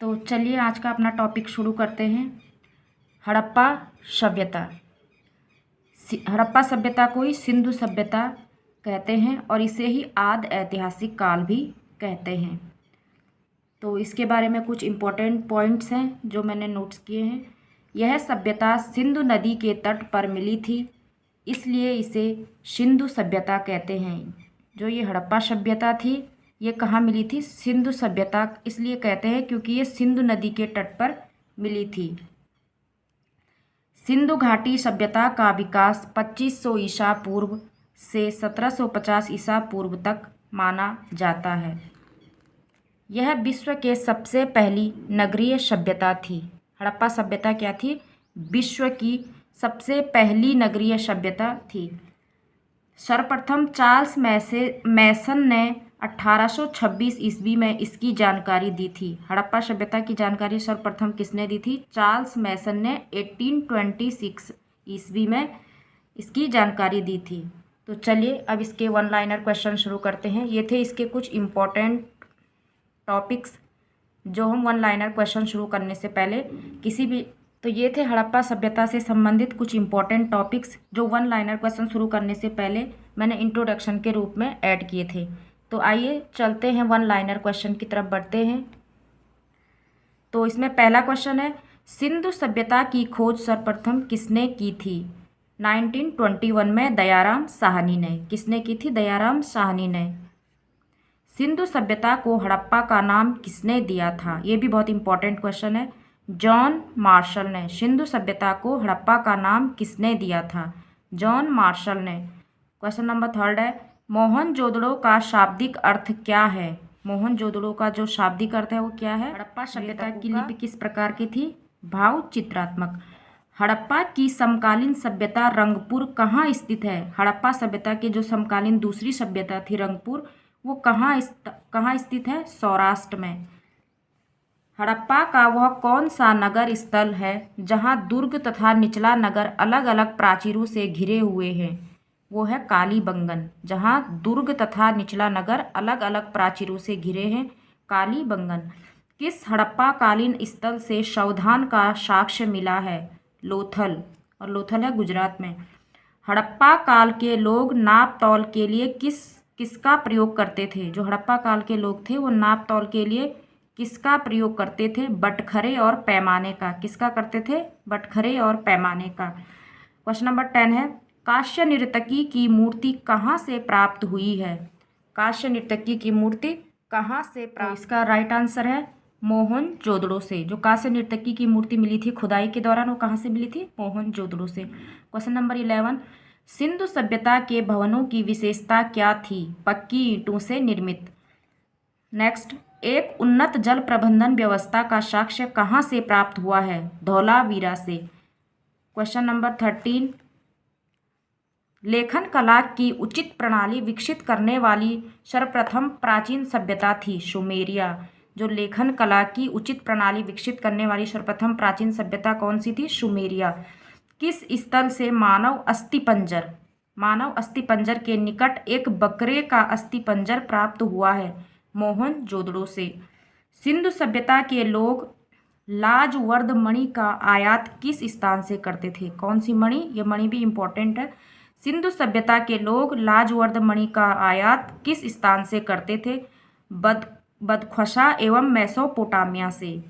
तो चलिए आज का अपना टॉपिक शुरू करते हैं। हड़प्पा सभ्यता। हड़प्पा सभ्यता को ही सिंधु सभ्यता कहते हैं और इसे ही आदि ऐतिहासिक काल भी कहते हैं। तो इसके बारे में कुछ इम्पोर्टेंट पॉइंट्स हैं जो मैंने नोट्स किए हैं। यह सभ्यता सिंधु नदी के तट पर मिली थी, इसलिए इसे सिंधु सभ्यता कहते हैं। जो ये हड़प्पा सभ्यता थी ये कहाँ मिली थी? सिंधु सभ्यता इसलिए कहते हैं क्योंकि ये सिंधु नदी के तट पर मिली थी। सिंधु घाटी सभ्यता का विकास 2500 ईसा पूर्व से 1750 ईसा पूर्व तक माना जाता है। यह विश्व के सबसे पहली नगरीय सभ्यता थी। हड़प्पा सभ्यता क्या थी? विश्व की सबसे पहली नगरीय सभ्यता थी। सर्वप्रथम चार्ल्स मैसन ने 1826 ईस्वी में इसकी जानकारी दी थी। हड़प्पा सभ्यता की जानकारी सर्वप्रथम किसने दी थी? चार्ल्स मैसन ने 1826 ईस्वी में इसकी जानकारी दी थी। तो चलिए अब इसके वन लाइनर क्वेश्चन शुरू करते हैं। ये थे इसके कुछ इम्पोर्टेंट टॉपिक्स जो हम वन लाइनर क्वेश्चन शुरू करने से पहले तो ये थे हड़प्पा सभ्यता से संबंधित कुछ इम्पोर्टेंट टॉपिक्स जो वन लाइनर क्वेश्चन शुरू करने से पहले मैंने इंट्रोडक्शन के रूप में ऐड किए थे। तो आइए चलते हैं वन लाइनर क्वेश्चन की तरफ बढ़ते हैं। तो इसमें पहला क्वेश्चन है, सिंधु सभ्यता की खोज सर्वप्रथम किसने की थी? 1921 में दयाराम साहनी ने। किसने की थी? दयाराम साहनी ने। सिंधु सभ्यता को हड़प्पा का नाम किसने दिया था? ये भी बहुत इंपॉर्टेंट क्वेश्चन है। जॉन मार्शल ने। सिंधु सभ्यता को हड़प्पा का नाम किसने दिया था? जॉन मार्शल ने। क्वेश्चन नंबर थर्ड है, मोहनजोदड़ो का शाब्दिक अर्थ क्या है? मोहनजोदड़ो का जो शाब्दिक अर्थ है वो क्या है? हड़प्पा सभ्यता की लिपि किस प्रकार की थी? भाव चित्रात्मक। हड़प्पा की समकालीन सभ्यता रंगपुर कहाँ स्थित है? हड़प्पा सभ्यता की जो समकालीन दूसरी सभ्यता थी रंगपुर, वो कहाँ स्थित है? सौराष्ट्र में। हड़प्पा का वह कौन सा नगर स्थल है जहाँ दुर्ग तथा निचला नगर अलग अलग प्राचीरों से घिरे हुए हैं? वो है कालीबंगन। जहाँ दुर्ग तथा निचला नगर अलग अलग प्राचीरों से घिरे हैं, कालीबंगन। किस हड़प्पा कालीन स्थल से शवधान का साक्ष्य मिला है? लोथल। और लोथल है गुजरात में। हड़प्पा काल के लोग नाप तौल के लिए किसका प्रयोग करते थे? जो हड़प्पा काल के लोग थे वो नाप तौल के लिए किसका प्रयोग करते थे? बटखरे और पैमाने का। किसका करते थे? बटखरे और पैमाने का। क्वेश्चन नंबर 10 है, कांस्य नर्तकी की मूर्ति कहाँ से प्राप्त हुई है? कांस्य नर्तकी की मूर्ति कहाँ से प्राप्त? इसका राइट आंसर है मोहनजोदड़ो से। जो कांस्य नर्तकी की मूर्ति मिली थी खुदाई के दौरान वो कहाँ से मिली थी? मोहनजोदड़ो से। क्वेश्चन नंबर 11, सिंधु सभ्यता के भवनों की विशेषता क्या थी? पक्की ईंटों से निर्मित। नेक्स्ट, एक उन्नत जल प्रबंधन व्यवस्था का साक्ष्य कहाँ से प्राप्त हुआ है? धौलावीरा से। क्वेश्चन नंबर 13, लेखन कला की उचित प्रणाली विकसित करने वाली सर्वप्रथम प्राचीन सभ्यता थी सुमेरिया। जो लेखन कला की उचित प्रणाली विकसित करने वाली सर्वप्रथम प्राचीन सभ्यता कौन सी थी? सुमेरिया। किस स्थल से मानव अस्थिपंजर के निकट एक बकरे का अस्थिपंजर प्राप्त हुआ है? मोहनजोदड़ो से। सिंधु सभ्यता के लोग लाजवर्द मणि का आयात किस स्थान से करते थे? कौन सी मणि? ये मणि भी इंपॉर्टेंट है। सिंधु सभ्यता के लोग लाजवर्द मणि का आयात किस स्थान से करते थे? बदख्शा एवं मेसोपोटामिया से।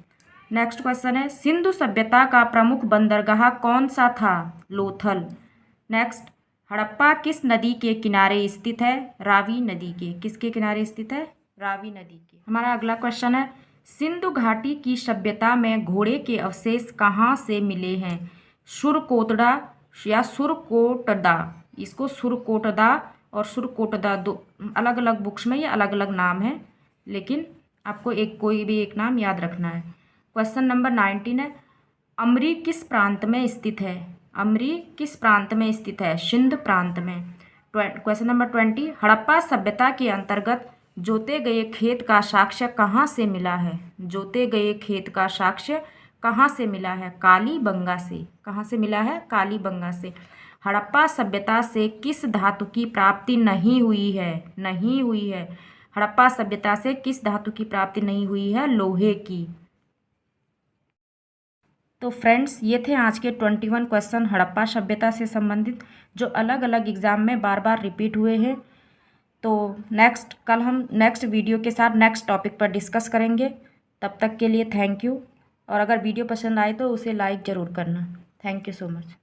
नेक्स्ट क्वेश्चन है, सिंधु सभ्यता का प्रमुख बंदरगाह कौन सा था? लोथल। नेक्स्ट, हड़प्पा किस नदी के किनारे स्थित है? रावी नदी के। किसके किनारे स्थित है? रावी नदी के। हमारा अगला क्वेश्चन है, सिंधु घाटी की सभ्यता में घोड़े के अवशेष कहाँ से मिले हैं? सुरकोटड़ा या सुरकोटदा। इसको सुरकोटदा और सुरकोटदा दो अलग अलग बुक्स में ये अलग अलग नाम है, लेकिन आपको कोई भी एक नाम याद रखना है। क्वेश्चन नंबर 19 है, अमरी किस प्रांत में स्थित है? अमरी किस प्रांत में स्थित है? सिंध प्रांत में। क्वेश्चन नंबर 20, हड़प्पा सभ्यता के अंतर्गत जोते गए खेत का साक्ष्य कहाँ से मिला है? जोते गए खेत का साक्ष्य कहाँ से मिला है? कालीबंगा से। कहाँ से मिला है? कालीबंगा से। हड़प्पा सभ्यता से किस धातु की प्राप्ति नहीं हुई है? हड़प्पा सभ्यता से किस धातु की प्राप्ति नहीं हुई है? लोहे की। तो फ्रेंड्स, ये थे आज के 21 क्वेश्चन हड़प्पा सभ्यता से संबंधित, जो अलग अलग एग्ज़ाम में बार बार रिपीट हुए हैं। तो कल हम नेक्स्ट वीडियो के साथ नेक्स्ट टॉपिक पर डिस्कस करेंगे। तब तक के लिए थैंक यू, और अगर वीडियो पसंद आए तो उसे लाइक ज़रूर करना। Thank you so much.